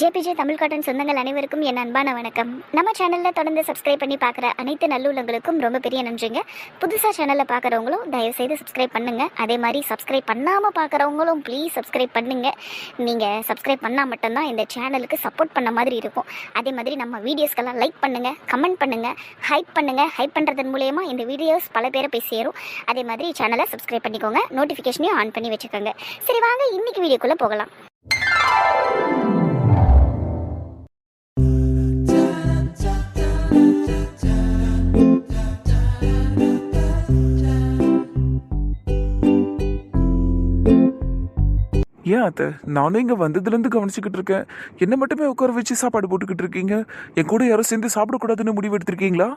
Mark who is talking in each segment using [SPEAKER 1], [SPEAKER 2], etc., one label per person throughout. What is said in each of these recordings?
[SPEAKER 1] JPJ Tamil cotton சொந்தங்கள் அனைவருக்கும் என் அன்பான வணக்கம். நம்ம சேனலில் தொடர்ந்து சப்ஸ்கிரைப் பண்ணி பார்க்குற அனைத்து நல்லுள்ளங்களுக்கும் ரொம்ப பெரிய நன்றிங்க. புதுசாக சேனலில் பார்க்குறவங்களும் தயவுசெய்து சப்ஸ்கிரைப் பண்ணுங்கள். அதே மாதிரி சப்ஸ்கிரைப் பண்ணாமல் பார்க்குறவங்களும் ப்ளீஸ் சப்ஸ்கிரைப் பண்ணுங்கள். நீங்கள் சப்ஸ்கிரைப் பண்ணால் மட்டும்தான் இந்த சேனலுக்கு சப்போர்ட் பண்ண மாதிரி இருக்கும். அதே மாதிரி நம்ம வீடியோஸ்க்கெல்லாம் லைக் பண்ணுங்கள், கமெண்ட் பண்ணுங்கள், ஹைப் பண்ணுங்கள். ஹைப் பண்ணுறதன் மூலயமா இந்த வீடியோஸ் பல பேரை போய் சேரும். அதே மாதிரி சேனலை சப்ஸ்கிரைப் பண்ணிக்கோங்க, நோட்டிஃபிகேஷனையும் ஆன் பண்ணி வச்சுக்கோங்க. சரி வாங்க இன்னைக்கு வீடியோக்குள்ளே போகலாம்.
[SPEAKER 2] ஏன் அத்தை, நானும் இங்கே வந்ததுலேருந்து கவனிச்சுக்கிட்டு இருக்கேன். என்ன மட்டுமே உட்கார வச்சு சாப்பாடு போட்டுக்கிட்டு இருக்கீங்க. என் கூட யாரும் சேர்ந்து சாப்பிடக்கூடாதுன்னு முடிவு எடுத்திருக்கீங்களா?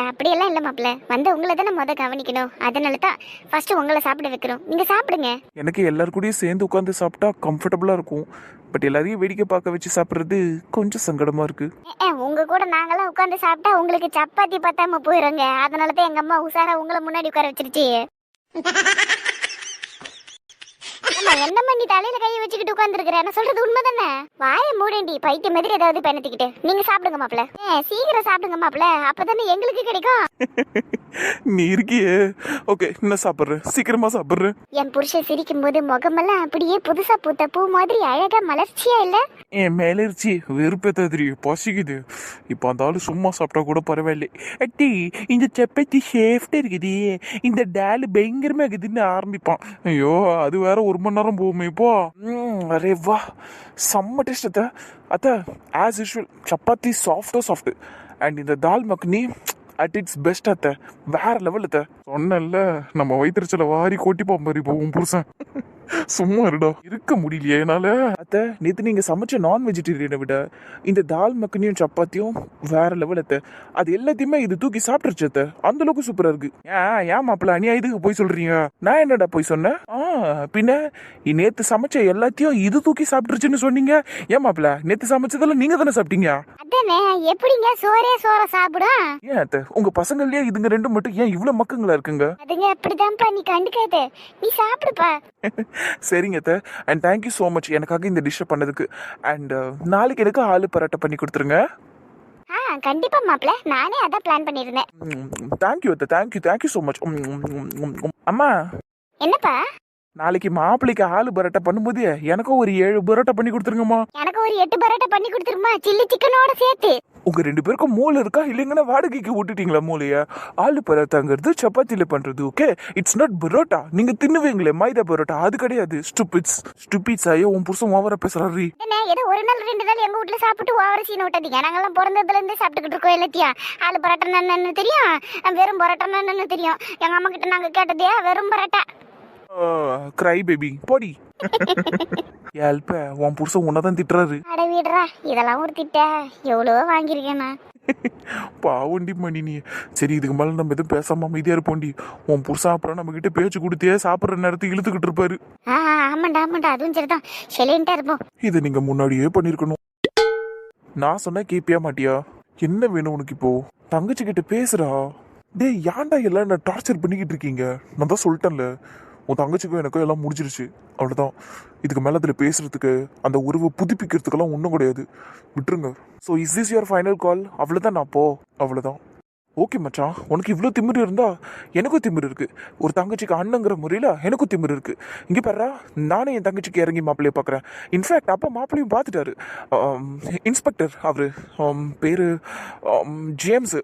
[SPEAKER 1] அப்படியெல்லாம் இல்லை மாப்பிள்ள, வந்து உங்களை தானே மொதல் கவனிக்கணும். அதனால தான் ஃபர்ஸ்ட் உங்களை சாப்பிட வைக்கிறோம். நீங்கள் சாப்பிடுங்க.
[SPEAKER 2] எனக்கு எல்லாரு கூடயும் சேர்ந்து உட்காந்து சாப்பிட்டா கம்ஃபர்டபுளாக இருக்கும். பட் எல்லாரையும் வேடிக்கை பார்க்க வச்சு சாப்பிட்றது கொஞ்சம் சங்கடமாக இருக்கு.
[SPEAKER 1] உங்க கூட நாங்களாம் உட்காந்து சாப்பிட்டா உங்களுக்கு சப்பாத்தி பத்தாம போயிடுங்க. அதனால தான் எங்கள் அம்மா உஷாரா உங்களை முன்னாடி உட்கார வச்சிருச்சு. என்ன பண்ணி தலையில கையை வச்சுக்கிட்டு உட்காந்துருக்கிறேன். நான் சொல்றது உண்மைதானே? வாயை மூடேண்டி பைத்திய மாதிரி ஏதாவது பெணத்திக்கிட்டு. நீங்க சாப்பிடுங்க மாப்பிள்ள, சீக்கிரம் சாப்பிடுங்க மாப்பிள்ள, அப்பதானே எங்களுக்கு கிடைக்கும்.
[SPEAKER 2] நீ இருக்கியே. ஓகே, நான் சாப்பிட்றேன், சீக்கிரமா சாப்பிட்றேன்.
[SPEAKER 1] என் புருஷன் சிரிக்கும் போது முகமெல்லாம் அப்படியே புதுசா பூத்த பூ மாதிரி அழகா மலர்ச்சியா இல்ல?
[SPEAKER 2] என் மேலரிச்சி வெறுப்பேத்த தெரியும், பசிக்குது. இப்போ அந்த ஆளு சும்மா சாப்பிட்டா கூட பரவாயில்ல. அட்டி, இந்த சப்பாத்தி சேஃப்டா இருக்குது, இந்த டால் பயங்கரமா இருக்குதுன்னு ஆரம்பிப்பான். ஐயோ, அது வேற 1 மணி நேரம் போகுமே இப்போ. அரே வா, செம்ம டேஸ்ட் அத்தை. அத்தை, as usual chapati soft and இந்த தால் மக்னி அட் இட்ஸ் பெஸ்ட் அத்தை. வேற லெவல் அத்தை. சொன்னல, நம்ம வயிற்றுச்சல வாரி கொட்டிப்போம் பாரு இப்போ உன் புருஷன். சும்மா இருடா, இருக்க முடியலையே என்னால. அத்தை, நேற்று நீங்க சமைச்ச நான் வெஜிடேரியனை விட இந்த தால் மக்கனியும் சப்பாத்தியும் வேற லெவல் அத்தை. அது எல்லாத்தையுமே இது தூக்கி சாப்பிட்டுருச்சு அத்தை. அந்த அளவுக்கு சூப்பரா இருக்கு. ஏன் மாப்பிள்ள அநியா இதுக்கு போய் சொல்றீங்க? நான் என்னடா போய் சொன்னேன்? பின்ன நேத்து சமைச்ச எல்லாத்தையும் இது தூக்கி சாப்பிட்டுருச்சுன்னு சொன்னீங்க. ஏன் மாப்பிள்ள, நேத்து சமைச்சதெல்லாம் நீங்க தானே சாப்பிட்டீங்க?
[SPEAKER 1] அதானே, எப்படிங்க சோற சாப்பிடும்?
[SPEAKER 2] ஏன் அத்தை, உங்க பசங்கள்லயே இதுங்க ரெண்டும் மட்டும் ஏன் இவ்வளவு மக்கங்களா இருக்குங்க?
[SPEAKER 1] அதுங்க அப்படிதான்ப்பா, நீ கண்டுக்காத, நீ சாப்பிடுப்பா.
[SPEAKER 2] சரிங்க அத்தை, அண்ட் தேங்க்யூ ஸோ மச் எனக்காக இந்த டிஷ்ஷை பண்ணதுக்கு. அண்ட் நாளைக்கு எனக்கு ஆலு பரோட்டா பண்ணி கொடுத்துருங்க.
[SPEAKER 1] கண்டிப்பா மாப்பிள்ள, நானே அதான் பிளான் பண்ணிருந்தேன்.
[SPEAKER 2] தேங்க்யூ அத்தை, தேங்க்யூ ஸோ மச். அம்மா,
[SPEAKER 1] என்னப்பா?
[SPEAKER 2] நாளைக்கு மாப்பிள்ளைக்கு ஆலு பரோட்டா பண்ணும்போது எனக்கும் ஒரு 7 பரோட்டா பண்ணி கொடுத்துருங்கம்மா.
[SPEAKER 1] எனக்கு ஒரு 8 பரோட்டா பண்ணி கொடுத்துருமா, சில்லி சிக்கனோட சேர்த்து.
[SPEAKER 2] உங்க 2 பேருக்கும் மூளை இருக்கா இல்லைங்கன்னா வாடகைக்கு விட்டுட்டீங்களா மூளைய? ஆலு பரோட்டாங்கிறது சப்பாத்தியில பண்றது. Okay, it's not parotta. நீங்க தின்னுவீங்களே மைதா பரோட்டா, அது கிடையாது. ஸ்டூபிட்ஸ். ஐயோ, உன் புருஷன் ஓவரா பேசுறாரு.
[SPEAKER 1] ஏதோ ஒரு நாள் 2 நாள் எங்க வீட்டுல சாப்பிட்டு ஓவர் சீன் விட்டாதீங்க. நாங்கெல்லாம் பிறந்ததுல இருந்து சாப்பிட்டுக்கிட்டு இருக்கோம் எல்லாத்தையும். ஆலு பரோட்டா என்னன்னு தெரியும், வெறும் பரோட்டா என்னன்னு தெரியும். எங்க அம்மா கிட்ட நாங்க கேட்டதே வெறும் பரோட்டா.
[SPEAKER 2] கிரை பேபி போடி. ஏல்ப, உன் புருஷன் உன்னதான் திட்டுறாரு.
[SPEAKER 1] அட வீடுறா, இதெல்லாம் ஒரு திட்ட. எவ்வளவோ வாங்கியிருக்கேன் நான்.
[SPEAKER 2] பாவண்டி மணி நீ. சரி, இதுக்கு மேல நம்ம எதுவும் பேசாம அமைதியா இருப்போண்டி. உன் புருஷன் அப்புறம் நம்ம கிட்ட பேச்சு கொடுத்தே சாப்பிட்ற நேரத்துக்கு இழுத்துக்கிட்டு இருப்பாரு.
[SPEAKER 1] ஆமாண்டா, அதுவும் சரிதான். சைலண்டா இருப்போம்.
[SPEAKER 2] இதை நீங்க முன்னாடியே பண்ணிருக்கணும். நான் சொன்னா கேப்பியா மாட்டியா? என்ன வேணும் உனக்கு இப்போ? தங்கச்சி கிட்ட பேசுறா. டேய், ஏன்டா எல்லாம் என்ன டார்ச்சர் பண்ணிக்கிட்டு இருக்கீங்க? நான் தான் சொல்லிட்டேன்ல, உன் தங்கச்சிக்கும் எனக்கும் எல்லாம் முடிஞ்சிருச்சு, அவ்வளோதான். இதுக்கு மேலே அதில் பேசுறதுக்கு, அந்த உறவை புதுப்பிக்கிறதுக்கெல்லாம் ஒன்றும் கிடையாது, விட்டுருங்க. So is this your final கால்? அவ்வளோதான். நான் அவ்வளோதான். ஓகே மச்சான், உனக்கு இவ்வளோ திமிரு இருந்தா எனக்கும் திமிரு இருக்கு. ஒரு தங்கச்சிக்கு அண்ணங்கிற முறையில் எனக்கும் திமிரு இருக்கு. இங்கே பாரு, நானே என் தங்கச்சிக்கு இறங்கி மாப்பிள்ளையை பார்க்குறேன். இன்ஃபேக்ட் அப்பா மாப்பிள்ளையும் பார்த்துட்டாரு. இன்ஸ்பெக்டர் அவரு பேரு ஜேம்ஸு.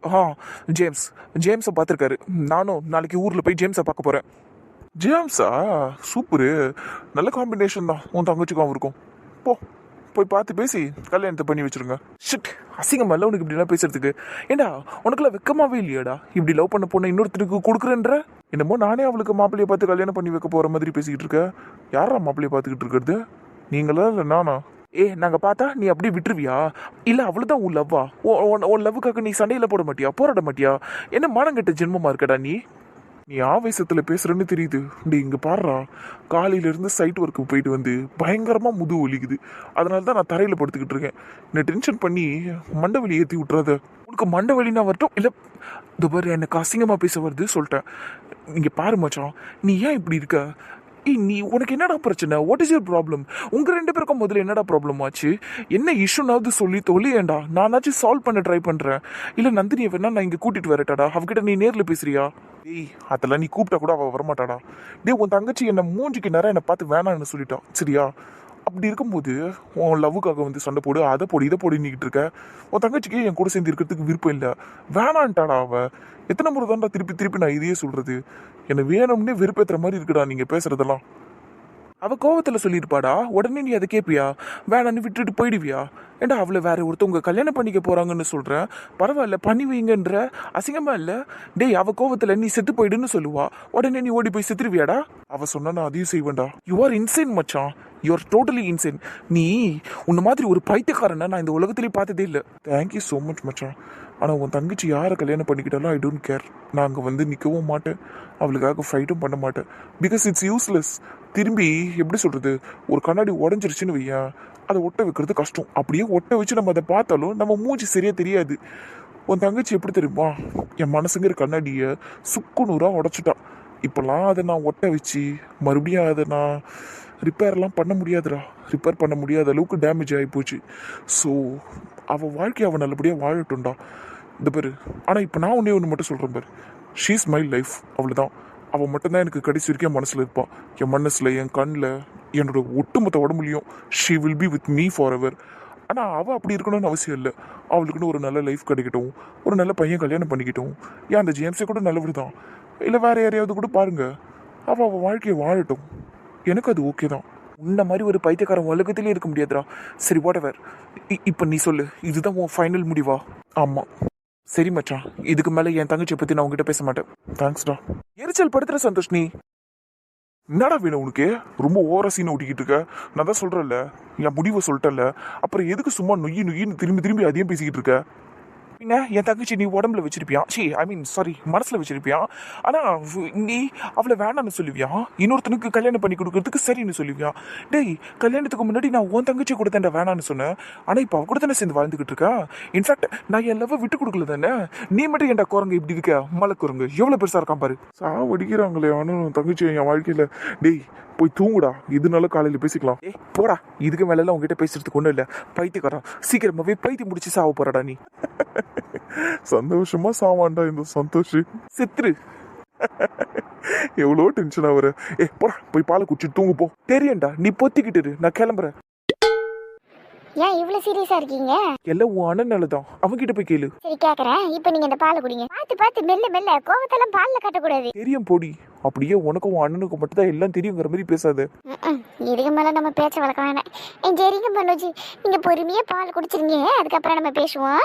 [SPEAKER 2] ஜேம்ஸை பார்த்துருக்காரு. நானும் நாளைக்கு ஊரில் போய் ஜேம்ஸை பார்க்க போகிறேன். ஜேம்ஸா? சூப்பரு, நல்ல காம்பினேஷன் தான் உன் தங்கச்சிக்கும் அவருக்கும். போய் பார்த்து பேசி கல்யாணத்தை பண்ணி வச்சிருங்க. ஷிட், அசிங்கமா இல்லை உனக்கு இப்படிலாம் பேசுறதுக்கு? ஏண்டா, உனக்குலாம் வெக்கமாவே இல்லையாடா? இப்படி லவ் பண்ண பொண்ணை இன்னொருத்தருக்கு கொடுக்குறேன்ற? என்னமோ நானே அவளுக்கு மாப்பிள்ளையை பார்த்து கல்யாணம் பண்ணி வைக்க போற மாதிரி பேசிக்கிட்டு இருக்க. யாரா மாப்பிள்ளையை பார்த்துக்கிட்டு இருக்கிறது? நீங்களா இல்லை நானா? நாங்க பார்த்தா நீ அப்படியே விட்டுருவியா? இல்ல அவ்வளவுதான் உன் லவ்வா? உன் லவ்வுக்காக நீ சண்டையில போட மாட்டியா, போராட மாட்டியா? என்ன மானங்கெட்ட ஜென்மமா இருக்கடா நீ? நீ ஆவேசத்துல பேசுறன்னு தெரியுது. நீ இங்க பாடுறா, காலையில இருந்து சைட் ஒர்க்கு போயிட்டு வந்து பயங்கரமா முது ஒலிக்குது. அதனாலதான் நான் தரையில படுத்துக்கிட்டு இருக்கேன். என்ன டென்ஷன் பண்ணி மண்டை வலி ஏற்றி விட்டுறாத. உனக்கு மண்டை வலினா வரட்டும், இல்ல இந்த பாரு எனக்கு அசிங்கமா பேச வருது சொல்லிட்டேன். இங்க பாரு மச்சான், நீ ஏன் இப்படி இருக்க? ஏய் நீ உனக்கு என்னடா பிரச்சனை? What is your problem? உங்க ரெண்டு பேருக்கும் முதல்ல என்னடா ப்ராப்ளம் ஆச்சு? என்ன இஷ்யூனாவது சொல்லி தொலையேண்டா, நானாச்சும் சால்வ் பண்ண ட்ரை பண்றேன். இல்ல நந்தினியை வேணா நான் இங்க கூட்டிட்டு வரட்டாடா, அவகிட்ட நீ நேர்ல பேசுறியா? டேய் அதெல்லாம் நீ கூப்பிட்டா கூட அவ வரமாட்டாடா. டேய் உன் தங்கச்சி என்ன மூஞ்சிக்கு நேரம் என்னை பார்த்து வேணான்னு சொல்லிட்டா, சரியா? அப்படி இருக்கும்போது உன் லவ்வுக்காக வந்து சண்டை போடு, அதை போடு, இதை போடு நீக்கிட்டு இருக்க. உன் தங்கச்சிக்கு என் கூட சேர்ந்து இருக்கிறதுக்கு விருப்பம் இல்லை, வேணான்ட்டாடா அவ. எத்தனை முறை தான்டா திருப்பி திருப்பி நான் இதையே சொல்றது? என்னை வேணும்னே வெறுப்பேற்றுற மாதிரி இருக்குடா நீங்க பேசுறதெல்லாம். அவ கோவத்துல சொல்லியிருப்பாடா, உடனே நீ அதை கேட்பியா? வேணான்னு விட்டுட்டு போயிடுவியா? ஏண்டா அவளை வேற ஒருத்தவங்க கல்யாணம் பண்ணிக்க போறாங்கன்னு சொல்றேன், பரவாயில்ல பண்ணி வைங்கன்ற, அசிங்கமா இல்ல? டேய் அவ கோவத்துல நீ செத்து போயிடுன்னு சொல்லுவா, உடனே நீ ஓடி போய் செத்துருவியாடா? அவ சொன்னா நான் அதையும் செய்வேன்டா. யூ ஆர் இன்சேன் மச்சான், யூ ஆர் டோட்டலி இன்சேன். நீ உன்ன மாதிரி ஒரு பைத்தியக்காரனை நான் இந்த உலகத்திலேயே பார்த்ததே இல்லை. தேங்க்யூ ஸோ மச் மச்சான். ஆனால் உன் தங்கச்சி யாரை கல்யாணம் பண்ணிக்கிட்டாலும் ஐ டோன்ட் கேர். நான் அங்கே வந்து நிற்கவும் மாட்டேன், அவளுக்காக ஃபைட்டும் பண்ண மாட்டேன். Because it's useless. திரும்பி எப்படி சொல்கிறது, ஒரு கண்ணாடி உடஞ்சிருச்சுன்னு வையேன், அதை ஒட்ட வைக்கிறது கஷ்டம். அப்படியே ஒட்ட வச்சு நம்ம அதை பார்த்தாலும் நம்ம மூஞ்சி சரியாக தெரியாது. உன் தங்கச்சி எப்படி தெரியுமா, என் மனசுங்கிற கண்ணாடியை சுக்குநூறாக உடச்சிட்டா. இப்போல்லாம் அதை நான் ஒட்ட வச்சு மறுபடியும் அதை நான் ரிப்பேர்லாம் பண்ண முடியாதுடா. ரிப்பேர் பண்ண முடியாத அளவுக்கு டேமேஜ் ஆகி போச்சு. ஸோ அவள் வாழ்க்கையை அவள் நல்லபடியாக வாழட்டும்டா. இந்த பேர் ஆனால் இப்போ நான் ஒன்றே ஒன்று மட்டும் சொல்கிறேன் பாரு, ஷீஸ் மை லைஃப், அவ்வளோதான். அவள் மட்டும்தான் எனக்கு கடைசி வரைக்கும் என் மனசில் இருப்பாள், என் மனசில், என் கண்ணில், என்னோட ஒட்டுமொத்த உடம்புலையும். She will be with me forever. ஆனால் அவள் அப்படி இருக்கணும்னு அவசியம் இல்லை. அவளுக்குன்னு ஒரு நல்ல லைஃப் கிடைக்கட்டும், ஒரு நல்ல பையன் கல்யாணம் பண்ணிக்கிட்டோம். ஏன் அந்த ஜேம்ஸே கூட நல்லவர் தான், இல்லை வேறு யாரையாவது கூட பாருங்க, அவள் வாழ்க்கையை வாழட்டும். எனக்கு அது ஓகே தான். உன்ன மாதிரி ஒரு பைத்தியக்காரன் உலகத்திலே இருக்க முடியாதுடா. சரி வாட்டவர், இப்போ நீ சொல்லு, இதுதான் உன் ஃபைனல் முடிவா? ஆமாம். சரி மச்சான், இதுக்கு மேலே என் தங்கச்சியை பற்றி நான் உங்ககிட்ட பேச மாட்டேன். தேங்க்ஸ்டா. எரிச்சல் படுத்துற சந்தோஷ் நீ. என்னடா வேணும் உனக்கு? ரொம்ப ஓவரா சீனை ஓட்டிக்கிட்டு இருக்க. நான் தான் சொல்கிறேன்ல, என் முடிவை சொல்லிட்டேன்ல, அப்புறம் எதுக்கு சும்மா நொய்யி நொய்யின்னு திரும்பி திரும்பி அதையும் பேசிக்கிட்டு இருக்க? என்ன என் தங்கச்சி நீ உடம்புல வச்சிருப்பியா? சாரி மனசுல வச்சிருப்பியா? ஆனா நீ அவளை வேணான்னு சொல்லுவியா? இன்னொருத்தனுக்கு கல்யாணம் பண்ணி கொடுக்கறதுக்கு சரின்னு சொல்லுவியா? டேய் கல்யாணத்துக்கு முன்னாடி நான் உன் தங்கச்சி கூட தானே வேணான்னு சொன்னேன், ஆனா இப்போ அவ கூட தானே சேர்ந்து வாழ்ந்துகிட்டு இருக்கா. இன்ஃபேக்ட் நான் என் லவ் விட்டு கொடுக்கல தானே. நீ மட்டும் என்டா குரங்கு இப்படி இருக்க, மலை குரங்கு எவ்வளவு பெருசா இருக்கான் பாரு. சாவடிக்கிறாங்களே அவனும் தங்கச்சி என் வாழ்க்கையில. டேய் போய் தூங்குடா, இதனால காலையில் பேசிக்கலாம். போடா, இதுக்கு மேலாம் உங்ககிட்ட பேசுறதுக்கு ஒன்றும் இல்லை. பைத்தியக்காரன், சீக்கிரமாவே பைத்தியம் முடிச்சு சாவ போறடா நீ. சந்தோஷமா சாவான்டா இந்த சந்தோஷ். செத்துரு. எவ்வளோ டென்ஷன் ஆகுற. போடா போய் பாலை குடிச்சிட்டு தூங்கு போ. தெரியண்டா, நீ பொத்திக்கிட்டு நான் கிளம்புறேன்.
[SPEAKER 1] ஏன் இவ்வளோ சீரியஸா இருக்கீங்க?
[SPEAKER 2] எல்லாம் உன் அண்ணனால தான், அவன்கிட்ட போய் கேளு.
[SPEAKER 1] சரி கேக்குறேன், இப்போ நீங்க இந்த பாலை குடிங்க. பார்த்து பார்த்து மெல்ல மெல்ல, கோவத்தெல்லாம் பால்ல கட்டக்கூடாது.
[SPEAKER 2] தெரியும் போடி. அப்படியே உனக்கும் உன் அண்ணனுக்கும் மட்டும் தான் எல்லாம் தெரியுங்கிற மாதிரி பேசாத.
[SPEAKER 1] இதுக்கு மேல நம்ம பேச்ச வளர்க்க வேணாம். சரிங்க மனோஜ், நீங்க பொறுமையா பால் குடிச்சிருங்க, அதுக்கப்புறம் நம்ம பேசுவோம்.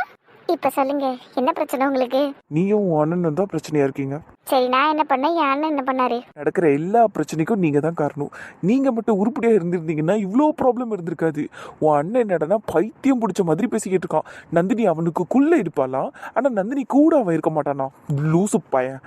[SPEAKER 1] இப்ப சொல்லுங்க, என்ன பிரச்சனை உங்களுக்கு?
[SPEAKER 2] நீயும் உன் அண்ணனும் தான் பிரச்சனையா இருக்கீங்க.
[SPEAKER 1] சரி நான் என்ன பண்ணேன், என் அண்ணன் என்ன பண்ணாரு?
[SPEAKER 2] நடக்கிற எல்லா பிரச்சனைக்கும் நீங்க தான் காரணம். நீங்க மட்டும் உருப்படியா இருந்திருந்தீங்கன்னா இவ்வளோ ப்ராப்ளம் இருந்திருக்காது. உன் அண்ணன் என்னடனா பைத்தியம் பிடிச்ச மாதிரி பேசிக்கிட்டு இருக்கான். நந்தினி அவனுக்குள்ள இருப்பாளாம், ஆனா நந்தினி கூட அவன் இருக்க மாட்டானா. லூசு பையன்.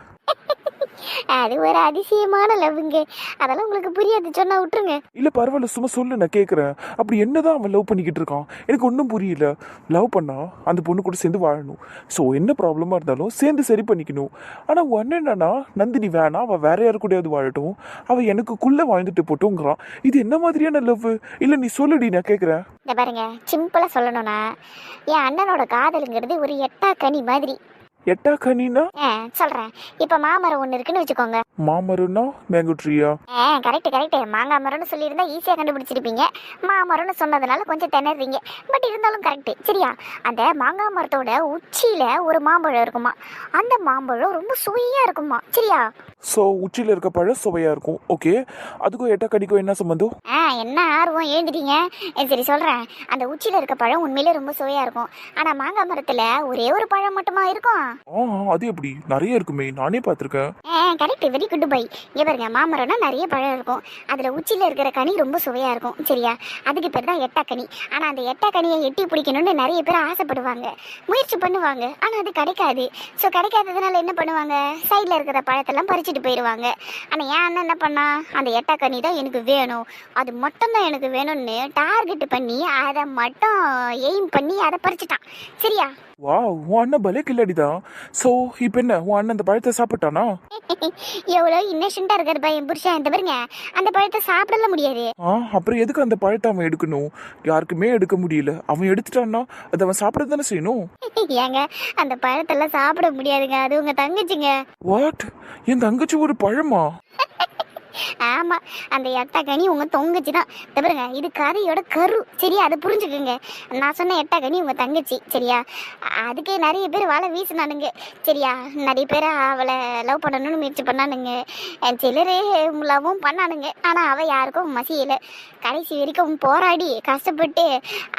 [SPEAKER 1] அது ஒரு அதிசயமான லவ்ங்க, அதெல்லாம் உங்களுக்கு புரியாது, சொன்னா விட்டுருங்க.
[SPEAKER 2] இல்ல பரவாயில்ல, சும்மா சொல்லு, நான் கேட்கறேன். அப்படி என்னதான் அவன் லவ் பண்ணிக்கிட்டு இருக்கான்? எனக்கு ஒன்றும் புரியல. லவ் பண்ணா அந்த பொண்ணு கூட சேர்ந்து வாழணும். ஸோ என்ன ப்ராப்ளமா இருந்தாலும் சேர்ந்து சரி பண்ணிக்கணும். ஆனா ஒன்னு என்னன்னா, நந்தினி வேணாம், அவள் வேற யாரு கூடயாவது வாழட்டும், அவள் எனக்குள்ள வாழ்ந்துட்டு போட்டோங்கிறான். இது என்ன மாதிரியான லவ்? இல்ல நீ சொல்லுடி, நான் கேட்கறேன்.
[SPEAKER 1] இந்த பாருங்க, சிம்பிளா சொல்லணும்னா, என் அண்ணனோட காதலுங்கிறது ஒரு எட்டா கனி மாதிரி.
[SPEAKER 2] எட்டா கனினா?
[SPEAKER 1] சொல்றேன். இப்ப மாமரம் ஒண்ணு இருக்குன்னு வச்சுக்கோங்க.
[SPEAKER 2] மாமரம்னா மேங்கோ ட்ரீயா?
[SPEAKER 1] Correct correct. மாங்காய் மரம்னு சொல்லியிருந்தா ஈஸியா கண்டுபிடிச்சிருப்பீங்க. மாமரம்னு சொன்னதுனால கொஞ்சம் திணறீங்க, பட் இருந்தாலும் கரெக்ட். சரியா? அந்த மாங்காய் மரத்தோட உச்சியில ஒரு மாம்பழம் இருக்குமா, அந்த மாம்பழம் ரொம்ப சுவையா இருக்குமா. சரியா?
[SPEAKER 2] ஸோ உச்சியில் இருக்க பழம் சுவையா இருக்கும். ஓகே, அதுக்கும் எட்டா கனிக்கும் என்ன சம்பந்தம்?
[SPEAKER 1] என்ன ஆர்வம், எழுந்துட்டீங்க. சரி சொல்றேன். அந்த உச்சியில இருக்க பழம் உண்மையிலே ரொம்ப சுவையா இருக்கும். ஆனா மாங்காய் மரத்துல ஒரே ஒரு பழம் மட்டுமா இருக்கும்?
[SPEAKER 2] அது எப்படி? நிறைய இருக்குமே, நானே பார்த்துருக்கேன்.
[SPEAKER 1] Correct, very good bye. இங்க பாருங்க, மாமரம்னா நிறைய பழம் இருக்கும், அதுல உச்சியில இருக்கிற கனி ரொம்ப சுவையா இருக்கும். சரியா? அதுக்கு பேர் தான் எட்டா கனி. ஆனா அந்த எட்டா கனியை எட்டி பிடிக்கணும்னு நிறைய பேர் ஆசைப்படுவாங்க, முயற்சி பண்ணுவாங்க. ஆனா அது கிடைக்காது. ஸோ கிடைக்காததுனால என்ன பண்ணுவாங்க, சைட்ல இருக்கிற பழத்தெல்லாம் பறிச்சுட்டு போயிடுவாங்க. ஆனா என் அண்ணன் என்ன பண்ணா, அந்த எட்டா கனி தான் எனக்கு வேணும், அது மட்டும் தான் எனக்கு வேணும்னு டார்கெட் பண்ணி அதை மட்டும் எய்ம் பண்ணி அதை பறிச்சுட்டான். சரியா?
[SPEAKER 2] வா, உன் அண்ணன் பலே கில்லாடிதான். ஸோ இப்போ என்ன, உன் அண்ணன் அந்த பழத்தை சாப்பிட்டானா?
[SPEAKER 1] எவ்வளோ இன்னசென்ட்டாக இருக்காரு பையன் புருஷன். இந்த பாருங்க, அந்த பழத்தை சாப்பிடல முடியாது.
[SPEAKER 2] அப்புறம் எதுக்கு அந்த பழத்தை அவன் எடுக்கணும்? யாருக்குமே எடுக்க முடியல. அவன் எடுத்துட்டான்னா அதை அவன் சாப்பிட தானே செய்யணும்.
[SPEAKER 1] ஏங்க, அந்த பழத்தெல்லாம் சாப்பிட முடியாதுங்க, அது உங்க தங்கச்சிங்க.
[SPEAKER 2] வாட்? என் தங்கச்சி ஒரு பழமா?
[SPEAKER 1] ஆமா, அந்த எட்டக்கனி உங்க தொங்கச்சி தான். இந்த பாருங்க, இது கதையோட கரு, சரியா? அதை புரிஞ்சுக்குங்க. நான் சொன்ன எட்டக்கனி உங்க தங்கச்சி, சரியா? அதுக்கு நிறைய பேர் வாழை வீசினானுங்க, சரியா? நிறைய பேர் அவளை லவ் பண்ணணும்னு முயற்சி பண்ணானுங்க. சிலர் லவ்வும் பண்ணானுங்க. ஆனா அவ யாருக்கும் மசியல. கடைசி வரைக்கும் போராடி கஷ்டப்பட்டு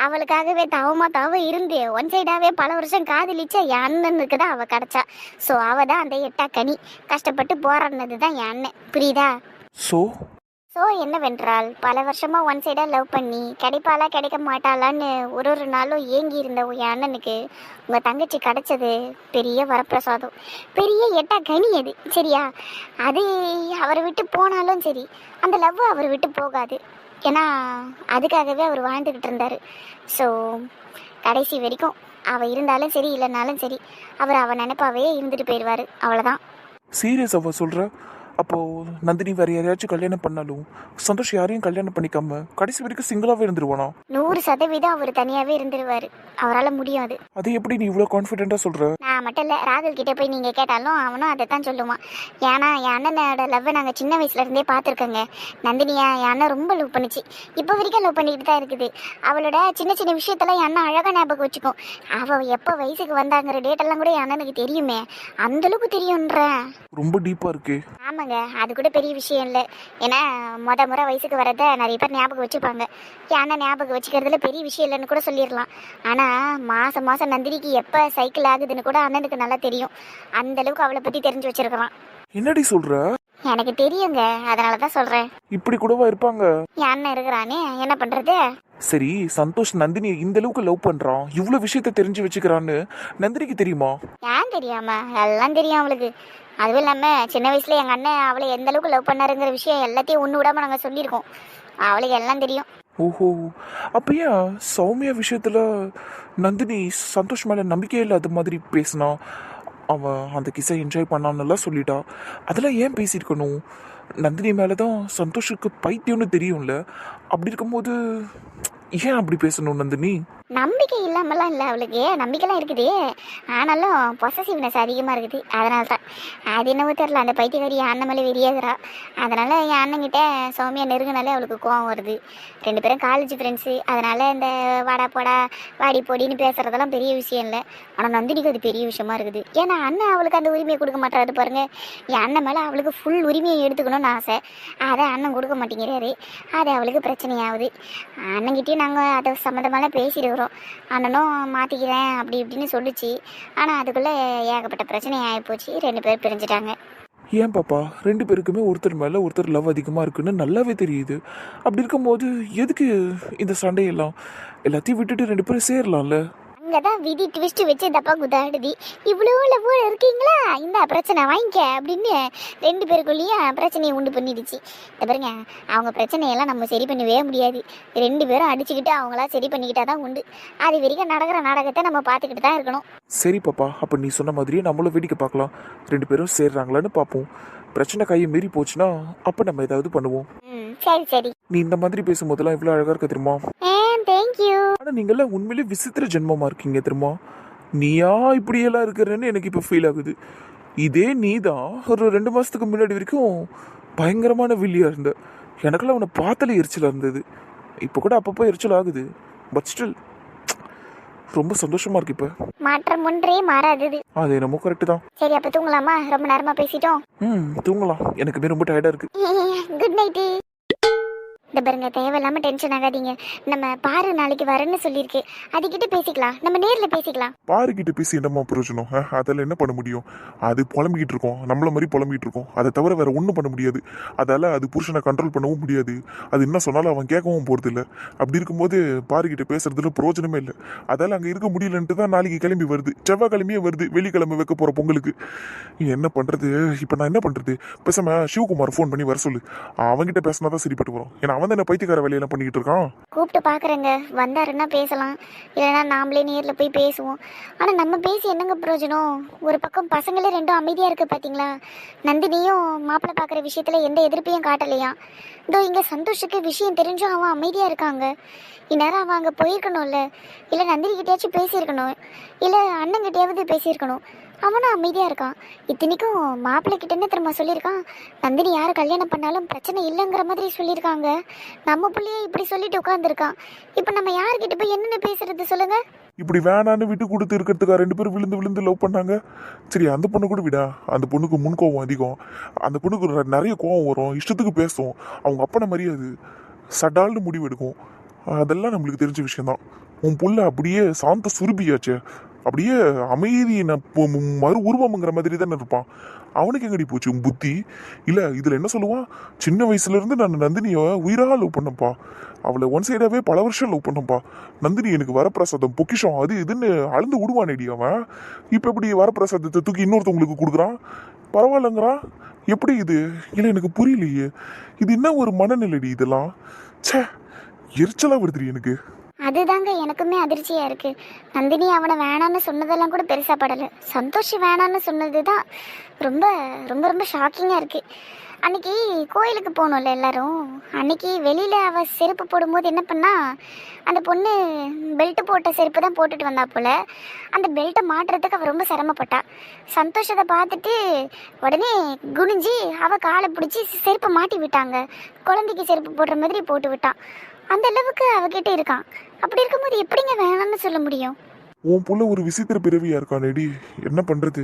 [SPEAKER 1] அவளுக்காகவே தவ இருந்து ஒன் சைடாவே பல வருஷம் காதலிச்ச என் அண்ணனுக்கு தான் அவ கிடைச்சா. ஸோ அவ தான் அந்த எட்டக்கனி. கஷ்டப்பட்டு போராடினது தான் என் அண்ணன், புரியுதா? ஸோ என்னவென்றால், பல வருஷமா ஒன் சைடா லவ் பண்ணி கிடைப்பாளா கிடைக்க மாட்டாளான்னு ஒரு நாளும் ஏங்கி இருந்த என் அண்ணனுக்கு உங்க தங்கச்சி கிடைச்சது பெரிய வரப்பிரசாதம், பெரிய எட்டா கனி அது, சரியா? அது அவரை விட்டு போனாலும் சரி, அந்த லவ் அவரை விட்டு போகாது. ஏன்னா அதுக்காகவே அவர் வாழ்ந்துக்கிட்டு இருந்தாரு. ஸோ கடைசி வரைக்கும் அவள் இருந்தாலும் சரி இல்லைனாலும் சரி, அவர் அவள் நினைப்பாவே இருந்துட்டு போயிடுவார், அவ்வளோதான்.
[SPEAKER 2] சீரியஸ் அவ சொல்ற? அப்போ நந்தினி வேற யாரையாச்சும் கல்யாணம் பண்ணாலும் சந்தோஷ் யாரையும் கல்யாணம் பண்ணிக்காம கடைசி வரைக்கும் சிங்கிளாவே இருந்துருவானா?
[SPEAKER 1] 100% அவர் தனியாவே இருந்துருவாரு. அவரால் முடியும் அது.
[SPEAKER 2] அது எப்படி நீ இவ்வளோ கான்ஃபிடென்ட்டா சொல்ற?
[SPEAKER 1] நான் மட்டும் இல்லை, ராகுல் கிட்டே போய் நீங்கள் கேட்டாலும் அவனும் அதை தான் சொல்லுவான். ஏன்னா என் அண்ணனோட லவ்வை நாங்கள் சின்ன வயசுலேருந்தே பார்த்துருக்கோங்க. நந்தினியா என் அண்ணன் ரொம்ப லவ் பண்ணிச்சு, இப்போ வரைக்கும் லவ் பண்ணிக்கிட்டு தான் இருக்குது. அவளோட சின்ன சின்ன விஷயத்தெல்லாம் என் அண்ணன் அழகாக ஞாபகம் வச்சுக்கும். அவள் எப்போ வயசுக்கு வந்தாங்கிற டேட்டெல்லாம் கூட என் அண்ணனுக்கு தெரியுமே, அந்தளவுக்கு தெரியுன்றேன்.
[SPEAKER 2] ரொம்ப டீப்பாக இருக்கு.
[SPEAKER 1] ஆமாங்க, அது கூட பெரிய விஷயம் இல்லை. ஏன்னா முறை வயசுக்கு வரத நிறைய பேர் ஞாபகம் வச்சுப்பாங்க. என் அண்ணன் ஞாபகம் வச்சுக்கிறதுல பெரிய விஷயம் இல்லைன்னு கூட சொல்லிடலாம். ஆனால் மாதம் மாதம் நந்தினிக்கு எப்போ சைக்கிள் ஆகுதுன்னு கூட அண்ணனுக்கு நல்லா தெரியும். அந்த அளவுக்கு அவளை பற்றி தெரிஞ்சு வச்சிருக்கிறான்.
[SPEAKER 2] என்னடி சொல்ற?
[SPEAKER 1] எனக்கு தெரியுங்க, அதனால தான் சொல்கிறேன்.
[SPEAKER 2] இப்படி கூடவா இருப்பாங்க?
[SPEAKER 1] என் அண்ணன் இருக்கிறானே, என்ன பண்ணுறது?
[SPEAKER 2] சரி, சந்தோஷ் நந்தினியை இந்த அளவுக்கு லவ் பண்றான், இவ்வளவு விஷயத்த தெரிஞ்சு வச்சுக்கிறான்னு நந்தினிக்கு தெரியுமா?
[SPEAKER 1] ஏன் தெரியாம? எல்லாம் தெரியும் அவளுக்கு. அதுவும் இல்லாமல் சின்ன வயசுல எங்கள் அண்ணன் அவளை எந்த அளவுக்கு லவ் பண்ணாருங்கிற விஷயம் எல்லாத்தையும் ஒன்று விடாமல் நாங்கள் சொல்லியிருக்கோம். அவளுக்கு எல்லாம் தெரியும்.
[SPEAKER 2] ஓஹோ, அப்ப ஏன் சௌமியா விஷயத்துல நந்தினி சந்தோஷ் மேல நம்பிக்கையே இல்லாத மாதிரி பேசினா? அவன் அந்த கிஸ்ஸை என்ஜாய் பண்ணான்னுலாம் சொல்லிட்டா. அதெல்லாம் ஏன் பேசியிருக்கணும்? நந்தினி மேலதான் சந்தோஷுக்கு பைத்தியம்னு தெரியும்ல. அப்படி இருக்கும்போது ஏன் அப்படி பேசணும் நந்தினி?
[SPEAKER 1] நம்பிக்கை இல்லாமலாம் இல்லை, அவளுக்கு நம்பிக்கைலாம் இருக்குது. ஆனாலும் பொசசிவ்னஸ் அதிகமாக இருக்குது. அதனால தான் அது என்னவோ தெரில, அந்த பைத்தியக்காரி என் அண்ணன் மேலே வெறியாகிறா. அதனால் என் அண்ணங்கிட்ட சௌமியா நெருங்கினாலே அவளுக்கு கோவம் வருது. 2 பேரும் காலேஜ் ஃப்ரெண்ட்ஸு. அதனால் இந்த வாடா போடா வாடி போடின்னு பேசுகிறதெல்லாம் பெரிய விஷயம் இல்லை. ஆனால் நந்தினிக்கு அது பெரிய விஷயமா இருக்குது. ஏன்னா அண்ணன் அவளுக்கு அந்த உரிமையை கொடுக்க மாட்டாரு பாருங்கள். என் அண்ணன் மேலே அவளுக்கு ஃபுல் உரிமையை எடுத்துக்கணும்னு ஆசை. அதை அண்ணன் கொடுக்க மாட்டேங்கிறாரு. அது அவளுக்கு பிரச்சனையாகுது. அண்ணங்கிட்டையும் நாங்கள் அதை சம்மந்தமாக பேசிடுவோம். அண்ணனும் மாற்றிக்கிறேன் அப்படி இப்படின்னு சொல்லிச்சு. ஆனால் அதுக்குள்ளே ஏகப்பட்ட பிரச்சனை ஆகிப்போச்சு. 2 பேர் பிரிஞ்சுட்டாங்க.
[SPEAKER 2] ஏன் பாப்பா, 2 பேருக்குமே ஒருத்தர் மேலே ஒருத்தர் லவ் அதிகமாக இருக்குன்னு நல்லாவே தெரியுது. அப்படி இருக்கும்போது எதுக்கு இந்த சண்டையெல்லாம்? எல்லாத்தையும் விட்டுட்டு 2 பேரும் சேரலாம்ல.
[SPEAKER 1] அங்கே தான் விதி ட்விஸ்ட் வச்சு தப்பா குதாடுதி. இவ்வளோ லவ் இருக்கீங்களா, இந்த பிரச்சனை வாங்கிக்க அப்படின்னு 2 பேருக்குள்ளேயும் பிரச்சனையை உண்டு பண்ணிடுச்சு. இந்த பாருங்க, அவங்க பிரச்சனையெல்லாம் நம்ம சரி பண்ணவே முடியாது. 2 பேரும் அடிச்சுக்கிட்டு அவங்களா சரி பண்ணிக்கிட்டா தான் உண்டு. அது வரைக்கும் நடக்கிற நாடகத்தை நம்ம பார்த்துக்கிட்டு தான் இருக்கணும்.
[SPEAKER 2] சரி பாப்பா, அப்போ நீ சொன்ன மாதிரியே நம்மளும் வேடிக்கை பார்க்கலாம். 2 பேரும் சேர்றாங்களான்னு பார்ப்போம். பிரச்சனை கையை மீறி போச்சுன்னா அப்போ நம்ம ஏதாவது பண்ணுவோம்.
[SPEAKER 1] சரி சரி.
[SPEAKER 2] நீ இந்த மாதிரி பேசும்போதெல்லாம் இவ்வளோ அழகாக இருக்க தெரியுமா?
[SPEAKER 1] தேங்க்யூ.
[SPEAKER 2] ஆனால் நீங்கள்லாம் உண்மையிலே விசித்திர ஜென்மமாக இருக்கீங்க தெரியுமா? நீயா இப்படியெல்லாம் இருக்கிறன்னு எனக்கு இப்போ ஃபீல் ஆகுது. இதே நீ தான் ஒரு 2 மாதத்துக்கு முன்னாடி வரைக்கும் பயங்கரமான வில்லியாக இருந்த. எனக்கெல்லாம் உன்னை பார்த்தாலே எரிச்சலாக இருந்தது. இப்போ கூட அப்பப்போ எரிச்சல் ஆகுது. பட் ஸ்டில் ரொம்ப சந்தோஷமா இருக்கு. இப்போ
[SPEAKER 1] மாற்றம் ஒன்றே மாறாதது.
[SPEAKER 2] அது என்னமோ கரெக்டு தான்.
[SPEAKER 1] சரி, அப்போ தூங்கலாமா? ரொம்ப நேரமா பேசிட்டோம்.
[SPEAKER 2] தூங்கலாம். எனக்குமே ரொம்ப டயர்டாக இருக்கு.
[SPEAKER 1] Good night. இந்த பாருங்க, தேவையில்லாம டென்ஷன் ஆகாதீங்க. நம்ம பாரு நாளைக்கு வரேன்னு சொல்லியிருக்கு. அதுக்கிட்ட பேசிக்கலாம், நம்ம நேரில் பேசிக்கலாம்.
[SPEAKER 2] பாருக்கிட்ட பேசி என்னம்மா பிரயோஜனம்? அதெல்லாம் என்ன பண்ண முடியும்? அது புலம்பிக்கிட்டு இருக்கோம், நம்மள மாதிரி புலம்பிக்கிட்டு இருக்கோம். அதை தவிர வேற ஒன்றும் பண்ண முடியாது. அதால அது புருஷனை கண்ட்ரோல் பண்ணவும் முடியாது. அது என்ன சொன்னாலும் அவன் கேட்கவும் போறது இல்லை. அப்படி இருக்கும்போது பாருக்கிட்ட பேசுறதுல பிரயோஜனமே இல்லை. அதால அங்கே இருக்க முடியலன்ட்டு தான் நாளைக்கு கிளம்பி வருது. செவ்வாய்க்கிழமையே வருது, வெள்ளிக்கிழமை வைக்க போற பொங்கலுக்கு. என்ன பண்றது? இப்போ நான் என்ன பண்றது? பேசாம சிவகுமார் ஃபோன் பண்ணி வர சொல்லு. அவன்கிட்ட பேசினா தான் சரிப்பட்டு வரும். ஏன்னா அவன் வந்து என்ன பைத்தியக்கார வேலையெல்லாம் பண்ணிக்கிட்டு இருக்கான்?
[SPEAKER 1] கூப்பிட்டு பார்க்குறேங்க, வந்தாருன்னா பேசலாம், இல்லைன்னா நாமளே நேரில் போய் பேசுவோம். ஆனால் நம்ம பேசி என்னங்க பிரயோஜனம்? ஒரு பக்கம் பசங்களே ரெண்டும் அமைதியாக இருக்குது பார்த்தீங்களா? நந்தினியும் மாப்பிள்ளை பார்க்குற விஷயத்தில் எந்த எதிர்ப்பையும் காட்டலையாம். இதோ இங்கே சந்தோஷுக்கு விஷயம் தெரிஞ்சும் அவன் அமைதியாக இருக்காங்க. இந்நேரம் அவன் அங்கே போயிருக்கணும்ல, இல்லை நந்தினிக்கிட்டேயாச்சும் பேசியிருக்கணும், இல்லை அண்ணங்கிட்டையாவது பேசியிருக்கணும். அவனும் அமைதியாக இருக்கான். இத்தனைக்கும் மாப்பிள்ளை கிட்ட என்ன திரும்ப சொல்லியிருக்கான், நந்தினி யார் கல்யாணம் பண்ணாலும் பிரச்சனை இல்லைங்கிற மாதிரி சொல்லியிருக்காங்க. நம்ம பிள்ளையே இப்படி சொல்லிட்டு உட்காந்துருக்கான். இப்போ நம்ம யார்கிட்ட போய் என்னென்ன பேசுறது சொல்லுங்க?
[SPEAKER 2] இப்படி வேணான்னு விட்டு கொடுத்து இருக்கிறதுக்கா 2 பேரும் விழுந்து விழுந்து லவ் பண்ணாங்க? சரி, அந்த பொண்ணு கூட விடா. அந்த பொண்ணுக்கு முன் கோவம் அதிகம். அந்த பொண்ணுக்கு நிறைய கோவம் வரும், இஷ்டத்துக்கு பேசும். அவங்க அப்பனை மாதிரியே அது சடால்னு முடிவு எடுக்கும். அதெல்லாம் நம்மளுக்கு தெரிஞ்ச விஷயம்தான். உன் புள்ள அப்படியே சாந்த சுருபியாச்சே, அப்படியே அமைதியை மறு உருவம்ங்கிற மாதிரி தானே இருப்பான். அவனுக்கு எங்கடி போச்சு உன் புத்தி? இல்லை, இதில் என்ன சொல்லுவான், சின்ன வயசுலேருந்து நான் நந்தினியை உயிராக லவ் பண்ணப்பா, அவளை ஒன் சைடாகவே பல வருஷம் லவ் பண்ணப்பா, நந்தினி எனக்கு வரப்பிரசாதம் பொக்கிஷம் அது இதுன்னு அளந்து விடுவானேடி அவன். இப்போ எப்படி வரப்பிரசாதத்தை தூக்கி இன்னொருத்தவங்களுக்கு கொடுக்குறான், பரவாயில்லங்கிறான்? எப்படி இது? இல்லை, எனக்கு புரியலையே. இது என்ன ஒரு மனநிலைடி இதெல்லாம்? ச்சே, எரிச்சலாக வருதுடி எனக்கு.
[SPEAKER 1] அதுதாங்க எனக்குமே அதிர்ச்சியாக இருக்குது. நந்தினி அவனை வேணான்னு சொன்னதெல்லாம் கூட பெருசாக படலை. சந்தோஷ் வேணான்னு சொன்னது தான் ரொம்ப ரொம்ப ரொம்ப ஷாக்கிங்காக இருக்குது. அன்றைக்கி கோயிலுக்கு போகணும்ல எல்லாரும், அன்றைக்கி வெளியில் அவள் செருப்பு போடும்போது என்ன பண்ணா, அந்த பொண்ணு பெல்ட்டு போட்ட செருப்பு தான் போட்டுட்டு வந்தா போல். அந்த பெல்ட்டை மாட்டுறதுக்கு அவள் ரொம்ப சிரமப்பட்டா. சந்தோஷத்தை பார்த்துட்டு உடனே குனிஞ்சி அவள் காலை பிடிச்சி செருப்பை மாட்டி விட்டாங்க. குழந்தைக்கு செருப்பு போடுற மாதிரி போட்டு விட்டான். அந்த அளவுக்கு அவகிட்ட இருக்கான். அப்படி இருக்கும்போது எப்படிங்க வேணாம்னு சொல்ல முடியும்?
[SPEAKER 2] உன் புள்ள ஒரு விசித்திர பிறவியா இருக்கானேடி, என்ன பண்றது?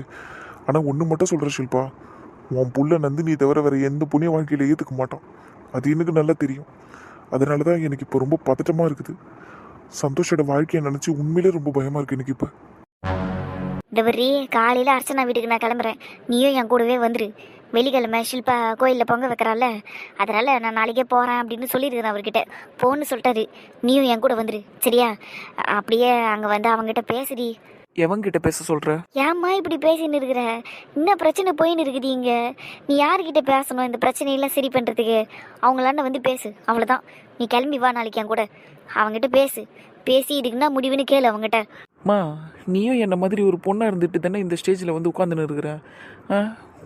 [SPEAKER 2] ஆனா ஒண்ணு மட்டும் சொல்ற ஷில்பா, உன் புள்ள நந்தினியை தவிர வேற எந்த புண்ணிய வாழ்க்கையில ஏத்துக்க மாட்டான். அது எனக்கு நல்லா தெரியும். அதனாலதான் எனக்கு இப்போ ரொம்ப பதட்டமா இருக்குது. சந்தோஷோட வாழ்க்கையை நினைச்சு உண்மையிலே ரொம்ப பயமா இருக்கு எனக்கு இப்போ.
[SPEAKER 1] இந்த வரி காலையில் அர்ச்சனா வீட்டுக்கு நான் கிளம்புறேன், நீயும் என் கூடவே வந்துரு. வெள்ளிக்கிழமை ஷில்பா கோயிலில் பொங்க வைக்கிறாள்ல, அதனால் நான் நாளைக்கே போகிறேன் அப்படின்னு சொல்லியிருக்கிறேன் அவர்கிட்ட. போன்னு சொல்லிட்டாரு. நீயும் என் கூட வந்துரு, சரியா? அப்படியே அங்கே வந்து அவங்ககிட்ட பேசுடி.
[SPEAKER 3] எவங்கிட்ட பேச சொல்ற?
[SPEAKER 1] ஏம்மா இப்படி பேசின்னு இருக்கிற? என்ன பிரச்சனை போயின்னு இருக்குதீங்க? நீ யார்கிட்ட பேசணும் இந்த பிரச்சனையெல்லாம் சரி பண்ணுறதுக்கு? அவங்களாண்ட வந்து பேசு, அவ்வளோதான். நீ கிளம்பி வா நாளைக்கு என் கூட, அவங்ககிட்ட பேசு. பேசி இதுக்குன்னா முடிவுன்னு கேளு அவங்ககிட்ட.
[SPEAKER 3] மா, நீயும் என்ன மாதிரி ஒரு பொண்ணாக இருந்துட்டு தானே இந்த ஸ்டேஜில் வந்து உட்காந்துன்னு இருக்கிற.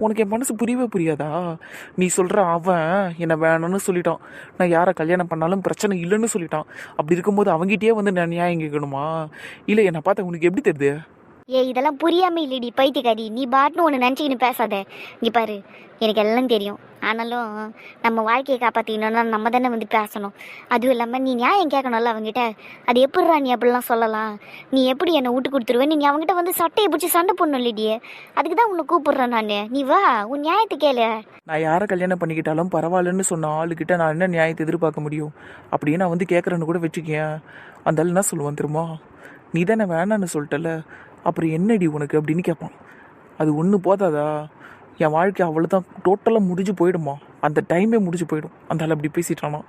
[SPEAKER 3] உனக்கு என் மனசு புரியவே புரியாதா? நீ சொல்கிற அவன் என்னை வேணும்னு சொல்லிட்டான், நான் யாரை கல்யாணம் பண்ணாலும் பிரச்சனை இல்லைன்னு சொல்லிட்டான். அப்படி இருக்கும்போது அவங்ககிட்டயே வந்து நான் நியாயம் கேட்கணுமா? இல்லை, என்னை பார்த்தா உனக்கு எப்படி தெரியுது?
[SPEAKER 1] இதெல்லாம் புரியாமல் இல்லடி பைத்தியக்காரி. நீ பாட்டுன்னு ஒன்று நினச்சிக்கின்னு பேசாத. இங்கே பாரு, எனக்கு எல்லாம் தெரியும். ஆனாலும் நம்ம வாழ்க்கையை காப்பாற்றிக்கணும்னா நம்ம தானே வந்து பேசணும். அதுவும் இல்லாமல் நீ நியாயம் கேட்கணும்ல அவங்ககிட்ட. அது எப்படிரா நீ அப்படிலாம் சொல்லலாம்? நீ எப்படி என்னை விட்டு கொடுத்துருவேன்? நீ அவங்ககிட்ட வந்து சட்டையை பிடிச்சி சண்டை போடணும் இல்லடியே. அதுக்கு தான் உன்னை கூப்பிட்றேன் நான். நீ வா, உன் நியாயத்தை கேளு.
[SPEAKER 3] நான் யாரை கல்யாணம் பண்ணிக்கிட்டாலும் பரவாயில்லன்னு சொன்ன ஆளுக்கிட்ட நான் என்ன நியாயத்தை எதிர்பார்க்க முடியும்? அப்படியே நான் வந்து கேட்குறேன்னு கூட வச்சுக்கேன். அந்த ஆள் என்ன சொல்லுவான் தெரியுமா? நீ தானே வேணான்னு சொல்லிட்டல, அப்புறம் என்னடி உனக்கு அப்படின்னு கேட்பான். அது ஒன்று போதாதா? என் வாழ்க்கை அவ்வளோதான், டோட்டலாக முடிஞ்சு போயிடுமா? அந்த டைமே முடிஞ்சு போயிடும். அந்த ஆள் அப்படி பேசிட்டானா,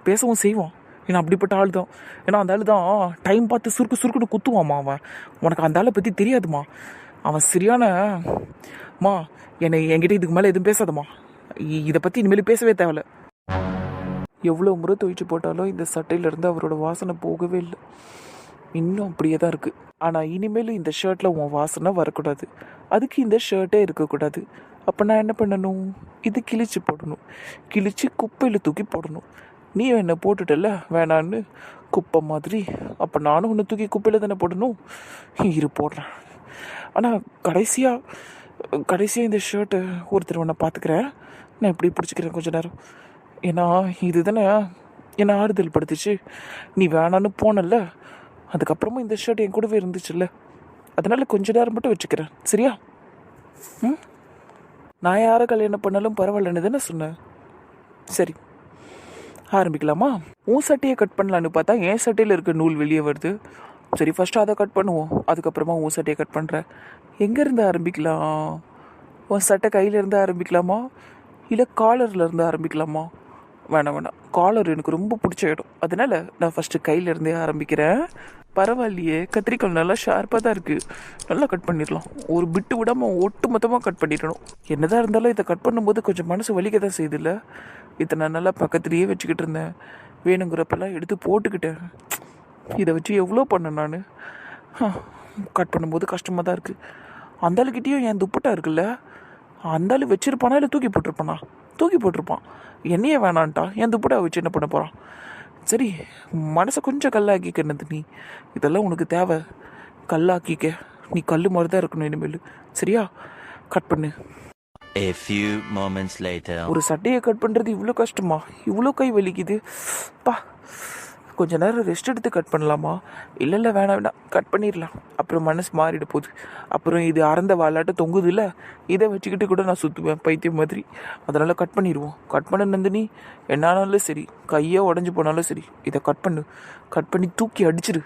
[SPEAKER 3] பேசவும் செய்வான். ஏன்னா அப்படிப்பட்ட ஆள் தான். ஏன்னா அந்த ஆள் தான் டைம் பார்த்து சுருக்கு சுருக்குன்னு குத்துவாம்மா அவன். உனக்கு அந்த ஆளை பற்றி தெரியாதுமா. அவன் சரியான மா. என்கிட்ட இதுக்கு மேலே எதுவும் பேசாதம்மா. இதை பற்றி இனிமேல் பேசவே தேவையில்ல. எவ்வளோ முறை துவைச்சு போட்டாலும் இந்த சட்டையிலேருந்து அவரோட வாசனை போகவே இல்லை. இன்னும் அப்படியே தான் இருக்குது. ஆனால் இனிமேல் இந்த ஷர்ட்டில் உன் வாசனை வரக்கூடாது. அதுக்கு இந்த ஷர்ட்டே இருக்கக்கூடாது. அப்போ நான் என்ன பண்ணணும்? இது கிழிச்சு போடணும். கிழிச்சு குப்பையில் தூக்கி போடணும். நீ என்ன போட்டுட்டல வேணான்னு குப்பை மாதிரி. அப்போ நானும் ஒன்று தூக்கி குப்பையில் தானே போடணும். இரு போடுறேன். ஆனால் கடைசியாக இந்த ஷர்ட்டை ஒருத்தர் ஒன்று பார்த்துக்கிறேன். நான் எப்படி பிடிச்சிக்கிறேன் கொஞ்ச நேரம். ஏன்னா இது தானே என்னை ஆறுதல் படுத்துச்சு. நீ வேணான்னு போனல, அதுக்கப்புறமா இந்த ஷர்ட் என் கூடவே இருந்துச்சுல்ல, அதனால் கொஞ்ச நேரம் மட்டும் வச்சுக்கிறேன், சரியா? நான் யாரை கல்யாணம் பண்ணாலும் பரவாயில்லன்னு தானே சொன்னேன். சரி, ஆரம்பிக்கலாமா? உன் சட்டையை கட் பண்ணலான்னு பார்த்தா என் சட்டையில் இருக்க நூல் வெளியே வருது. சரி, ஃபஸ்ட்டு அதை கட் பண்ணுவோம், அதுக்கப்புறமா உன் சட்டையை கட் பண்ணுறேன். எங்கேருந்து ஆரம்பிக்கலாம்? உன் சட்டை கையிலேருந்து ஆரம்பிக்கலாமா, இல்லை காலர்லேருந்து ஆரம்பிக்கலாமா? வேணாம், காலர் எனக்கு ரொம்ப பிடிச்ச இடம், அதனால் நான் ஃபஸ்ட்டு கையிலேருந்தே ஆரம்பிக்கிறேன். பரவாயில்லையே, கத்திரிக்காய் நல்லா ஷார்ப்பாக தான் இருக்குது. நல்லா கட் பண்ணிடலாம். ஒரு பிட்டு விடாமல் ஒட்டு மொத்தமாக கட் பண்ணிடணும். என்னதான் இருந்தாலும் இதை கட் பண்ணும்போது கொஞ்சம் மனசு வலிக்க தான் செய்யுது இல்லை? இத்தனை நாளாக பக்கத்துலேயே வச்சுக்கிட்டு இருந்தேன், வேணுங்கிறப்பெல்லாம் எடுத்து போட்டுக்கிட்டேன். இதை வச்சு எவ்வளோ பண்ணேன் நான். கட் பண்ணும்போது கஷ்டமாக தான் இருக்குது. அந்தாளுக்கிட்டேயும் என் துப்பட்டா இருக்குல்ல, அந்தாள் வச்சிருப்பானா இல்லை தூக்கி போட்டிருப்பானா? தூக்கி போட்டிருப்பான். என்னையே வேணான்ட்டா, என் துப்பட்டா வச்சு என்ன பண்ண போகிறான்? சரி, மனசை கொஞ்சம் கல்லாக்கிக்கிறது நீ. இதெல்லாம் உனக்கு தேவை. கல்லாக்கிக்க. நீ கல் மாதிரி தான் இருக்கணும் இனிமேல். சரியா? கட் பண்ணு.
[SPEAKER 4] A few moments later.
[SPEAKER 3] ஒரு சட்டையை கட் பண்ணுறது இவ்வளோ கஷ்டமா? இவ்வளோ கை வலிக்குது பா. கொஞ்ச நேரம் ரெஸ்ட் எடுத்து கட் பண்ணலாமா? இல்லை வேணாம், கட் பண்ணிடலாம். அப்புறம் மனசு மாறிட போகுது. அப்புறம் இது அறந்த வாலாட்ட தொங்குது இல்லை, இதை வச்சுக்கிட்டு கூட நான் சுற்றுவேன் பைத்தியம் மாதிரி. அதனால் கட் பண்ணிடுவோம். கட் பண்ண நந்தினி, என்னானாலும் சரி, கையே உடஞ்சி போனாலும் சரி, இதை கட் பண்ணு. கட் பண்ணி தூக்கி அடிச்சிரு.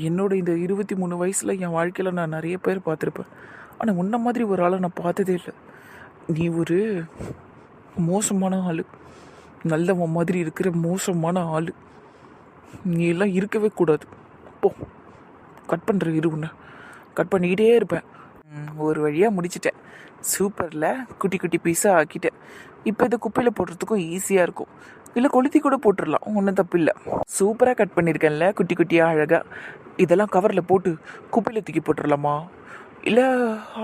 [SPEAKER 3] என்னோட இந்த 23 வயசில் என் வாழ்க்கையில் நான் நிறைய பேர் பார்த்துருப்பேன். ஆனால் உன்ன மாதிரி ஒரு ஆளை நான் பார்த்ததே இல்லை. நீ ஒரு மோசமான ஆள், நல்லவன் மாதிரி இருக்கிற மோசமான ஆள். நீ எல்லாம் இருக்கவே கூடாது. போ, கட் பண்ணுற இரு. உன்னை கட் பண்ணிக்கிட்டே இருப்பேன். ஒரு வழியாக முடிச்சிட்டேன். சூப்பரில் குட்டி குட்டி பீஸாக ஆக்கிட்டேன். இப்போ இதை குப்பையில் போடுறதுக்கும் ஈஸியாக இருக்கும். இல்லை கொளுத்தி கூட போட்டுடலாம், ஒன்றும் தப்பு இல்லை. சூப்பராக கட் பண்ணியிருக்கேன்ல, குட்டி குட்டியாக அழகாக. இதெல்லாம் கவரில் போட்டு குப்பையில் தூக்கி போட்டுடலாமா? இல்லை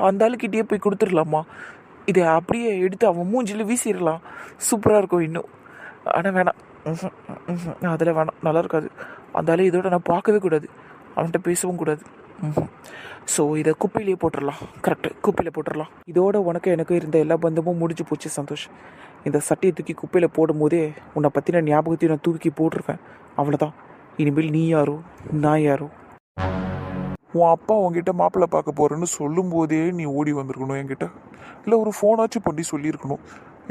[SPEAKER 3] அந்த ஆளுக்கிட்டேயே போய் கொடுத்துடலாமா? இதை அப்படியே எடுத்து அவன் மூஞ்சில் வீசிடலாம். சூப்பராக இருக்கும் இன்னும். ஆனால் வேணாம், அதில் வேணாம், நல்லா இருக்காது. அந்த ஆளு இதோட நான் பார்க்கவே கூடாது, அவன்கிட்ட பேசவும் கூடாது. ஸோ இதை குப்பையிலேயே போட்டுடலாம். கரெக்டு, குப்பையில் போட்டுடலாம். இதோட உனக்கு எனக்கு இருந்த எல்லா பந்தமும் முடிஞ்சு போச்சு சந்தோஷ். இந்த சட்டையை தூக்கி குப்பையில் போடும்போதே உன்னை பற்றின ஞாபகத்தையும் நான் தூக்கி போட்டுருவேன். அவ்வளோதான். இனிமேல் நீ யாரோ நான் யாரோ.
[SPEAKER 2] உன் அப்பா உங்ககிட்ட மாப்பிள்ளை பார்க்க போகிறேன்னு சொல்லும்போதே நீ ஓடி வந்திருக்கணும் என்கிட்ட. இல்லை ஒரு ஃபோனாச்சும் பண்ணி சொல்லியிருக்கணும்,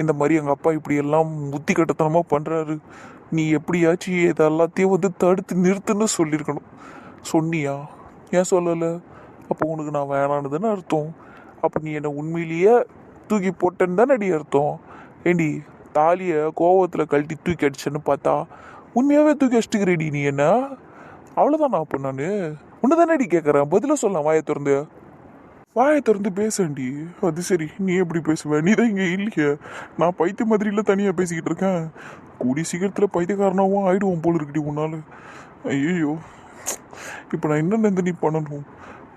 [SPEAKER 2] இந்த மாதிரி எங்கள் அப்பா இப்படி எல்லாம் புத்தி கட்டத்தனமாக பண்ணுறாரு, நீ எப்படியாச்சும் இதெல்லாத்தையும் வந்து தடுத்து நிறுத்துன்னு சொல்லியிருக்கணும். சொன்னியா? ஏன் சொல்லலை? அப்போ உனக்கு நான் வேணான்னு தானே அர்த்தம். அப்போ நீ என்னை உண்மையிலேயே தூக்கி போட்டேன்னு தானே அடி அர்த்தம். ஏண்டி, தாலியை கோவத்தில் கழட்டி தூக்கி அடிச்சேன்னு பார்த்தா உண்மையாகவே தூக்கி அடிச்சுக்கிறேடி நீ என்ன? அவ்வளோதான். அப்போ நான் ஒன்று தானே அடி கேட்குறேன், பதிலாக சொல்லலாம். வாயை திறந்து பேசண்டி. அது சரி, நீ எப்படி பேசுவ? நீ தான் இங்கே இல்லையே. நான் பைத்திய மாதிரில தனியாக பேசிக்கிட்டு இருக்கேன். கூடி சீக்கிரத்தில் பைத்தியக்காரனாகவும் ஆயிடுவோம் போல இருக்குடி உன்னால். ஐயோ, இப்போ நான் என்ன நந்தினி பண்ணணும்?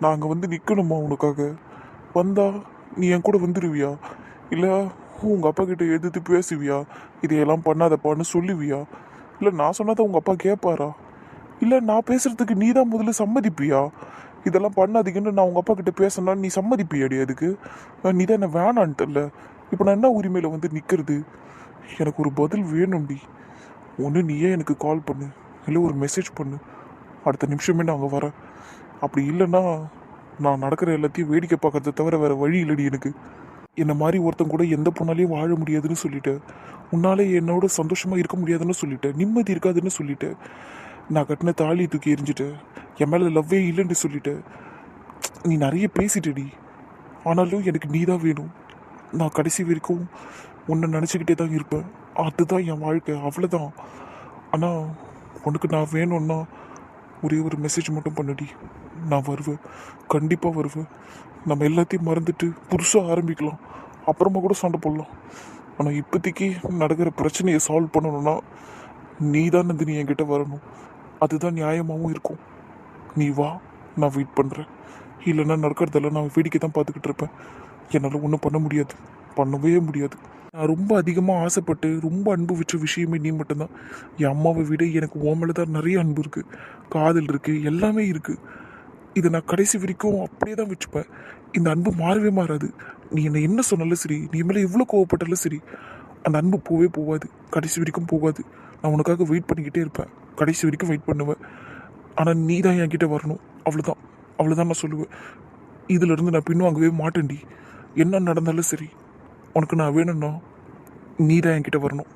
[SPEAKER 2] நான் அங்கே வந்து நிற்கணுமா உனக்காக? வந்தா நீ என் கூட வந்துடுவியா? இல்லை உங்கள் அப்பா கிட்ட எதிர்த்து பேசுவியா? இதையெல்லாம் பண்ணாதப்பான்னு சொல்லுவியா? இல்லை நான் சொன்னதை உங்கள் அப்பா கேட்பாரா? இல்லை நான் பேசுகிறதுக்கு நீ தான் முதல்ல சம்மதிப்பியா? இதெல்லாம் பண்ணாதீங்கன்னு நான் உங்கள் அப்பா கிட்ட பேசினா நீ சம்மதிப்பியாடி? அதுக்கு நீ தான் என்ன வேணான்ட்டல்ல. இப்போ நான் என்ன உரிமையில் வந்து நிற்கிறது? எனக்கு ஒரு பதில் வேணும்டி. ஒன்று நீயே எனக்கு கால் பண்ணு, இல்லை ஒரு மெசேஜ் பண்ணு. அடுத்த நிமிஷமே நான் அங்கே வரேன். அப்படி இல்லைன்னா நான் நடக்கிற எல்லாத்தையும் வேடிக்கை பார்க்கறத தவிர வேறு வழி இல்லடி எனக்கு. என்னை மாதிரி ஒருத்தன் கூட எந்த பொண்ணாலையும் வாழ முடியாதுன்னு சொல்லிட்டேன். உன்னாலே என்னோட சந்தோஷமாக இருக்க முடியாதுன்னு சொல்லிட்டேன், நிம்மதி இருக்காதுன்னு சொல்லிட்டேன். நான் கட்டின தாலியை தூக்கி எரிஞ்சிட்டேன், என் மேலே லவ்வே இல்லைன்னு சொல்லிட்டேன். நீ நிறைய பேசிட்டடி, ஆனாலும் எனக்கு நீ தான் வேணும். நான் கடைசி வரைக்கும் உன்னை நினச்சிக்கிட்டே தான் இருப்பேன். அதுதான் என் வாழ்க்கை, அவ்வளோதான். ஆனால் உனக்கு நான் வேணும்னா ஒரே ஒரு மெசேஜ் மட்டும் பண்ணடி. நான் வருவேன், கண்டிப்பாக வருவேன். நம்ம எல்லாத்தையும் மறந்துட்டு புதுசாக ஆரம்பிக்கலாம், அப்புறமா கூட சண்டை போடலாம். ஆனால் இப்போதைக்கு நடக்கிற பிரச்சனையை சால்வ் பண்ணணும்னா நீ தான் நந்தினி என்கிட்ட வரணும். அதுதான் நியாயமாகவும் இருக்கும். நீ வா, நான் வெயிட் பண்ணுறேன். இல்லைன்னா நடக்கிறதெல்லாம் நான் வேடிக்கை தான் பார்த்துக்கிட்டு இருப்பேன். என்னால் ஒன்றும் பண்ண முடியாது, பண்ணவே முடியாது. நான் ரொம்ப அதிகமாக ஆசைப்பட்டு ரொம்ப அன்பு வச்ச விஷயமே நீ மட்டும்தான். என் அம்மாவை விட எனக்கு உன் மேலே தான் நிறைய அன்பு இருக்குது, காதல் இருக்குது, எல்லாமே இருக்குது. இதை நான் கடைசி வரைக்கும் அப்படியே தான் வச்சுப்பேன். இந்த அன்பு மாறவே மாறாது. நீ என்னை என்ன சொன்னாலும் சரி, நீ மேலே எவ்வளோ கோவப்பட்டாலும் சரி, அந்த அன்பு போவே போகாது, கடைசி வரைக்கும் போகாது. நான் உனக்காக வெயிட் பண்ணிக்கிட்டே இருப்பேன், கடைசி வரைக்கும் வெயிட் பண்ணுவேன். ஆனால் நீ தான் என்கிட்ட வரணும், அவ்வளோதான். அவ்வளோதான் நான் சொல்லுவேன். இதிலிருந்து நான் பின்வாங்கவே மாட்டேன்டி. என்ன நடந்தாலும் சரி, உனக்கு நான் வேணும்னா நீ தான் என்கிட்ட வரணும்.